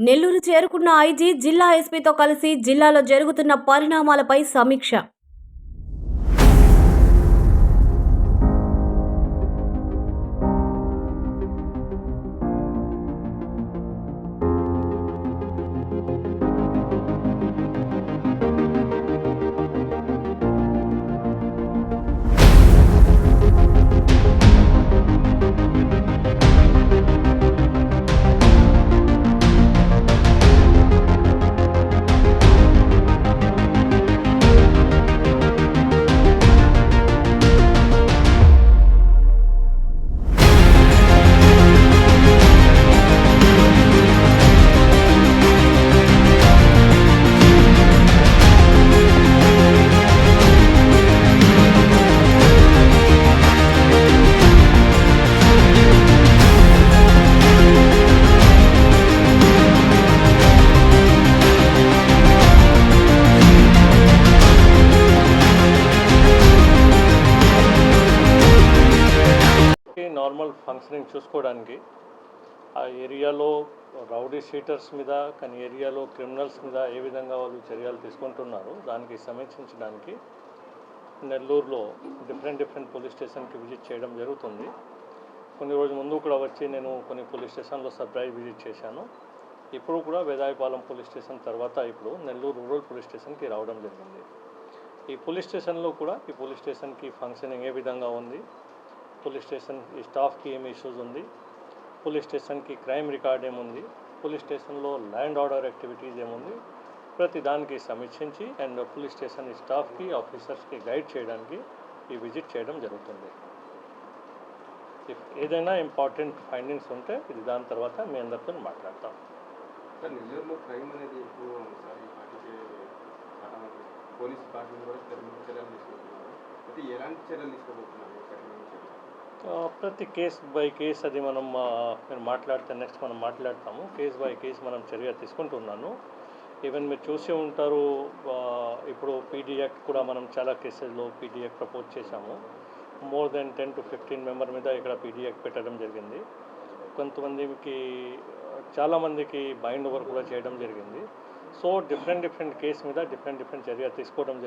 నెల్లూరు చేరుకున్న ఐజీ జిల్లా ఎస్పీతో కలిసి జిల్లాలో జరుగుతున్న పరిణామాలపై సమీక్ష. నార్మల్ ఫంక్షనింగ్ చూసుకోవడానికి ఆ ఏరియాలో రౌడీ షీటర్స్ మీద కానీ ఏరియాలో క్రిమినల్స్ మీద ఏ విధంగా వాళ్ళు చర్యలు తీసుకుంటున్నారు దానికి సమీక్షించడానికి నెల్లూరులో డిఫరెంట్ పోలీస్ స్టేషన్కి విజిట్ చేయడం జరుగుతుంది. కొన్ని రోజుల ముందు కూడా వచ్చి నేను కొన్ని పోలీస్ స్టేషన్లో సర్ప్రైజ్ విజిట్ చేశాను. ఇప్పుడు కూడా వేదాయపాలెం పోలీస్ స్టేషన్ తర్వాత ఇప్పుడు నెల్లూరు రూరల్ పోలీస్ స్టేషన్కి రావడం జరిగింది. ఈ పోలీస్ స్టేషన్లో కూడా ఈ పోలీస్ స్టేషన్కి ఫంక్షనింగ్ ఏ విధంగా ఉంది, పోలీస్ స్టేషన్ ఈ స్టాఫ్కి ఏమి ఇష్యూస్ ఉంది, పోలీస్ స్టేషన్కి క్రైమ్ రికార్డ్ ఏముంది, పోలీస్ స్టేషన్లో ల్యాండ్ ఆర్డర్ యాక్టివిటీస్ ఏముంది, ప్రతి దానికి సమీక్షించి అండ్ పోలీస్ స్టేషన్ స్టాఫ్కి ఆఫీసర్స్కి గైడ్ చేయడానికి ఈ విజిట్ చేయడం జరుగుతుంది. ఏదైనా ఇంపార్టెంట్ ఫైండింగ్స్ ఉంటే ఇది దాని తర్వాత మీ అందరితో మాట్లాడతాం. సార్, నెల్లూరులో క్రైమ్ అనేది ఎక్కువ ఉంది సార్. ఈ పార్టీకి పోలీస్ డిపార్ట్మెంట్ కూడా చర్యలు తీసుకుంటున్నారు. అయితే ఎలాంటి చర్యలు తీసుకోబోతున్నారు? ప్రతి కేస్ బై కేస్ అది మీరు మాట్లాడితే నెక్స్ట్ మనం మాట్లాడతాము. కేస్ బై కేస్ మనం చర్య తీసుకుంటున్నాను. ఈవెన్ మీరు చూసే ఉంటారు, ఇప్పుడు పీడీ యాక్ట్ కూడా మనం చాలా కేసెస్లో పీడీ యాక్ట్ ప్రపోజ్ చేశాము. మోర్ దెన్ 10 to 15 మెంబర్ మీద ఇక్కడ పీడీ యాక్ట్ పెట్టడం జరిగింది. కొంతమందికి చాలామందికి బైండ్ ఓవర్ కూడా చేయడం జరిగింది. సో డిఫరెంట్ కేసు మీద డిఫరెంట్ చర్య తీసుకోవడం జరిగింది.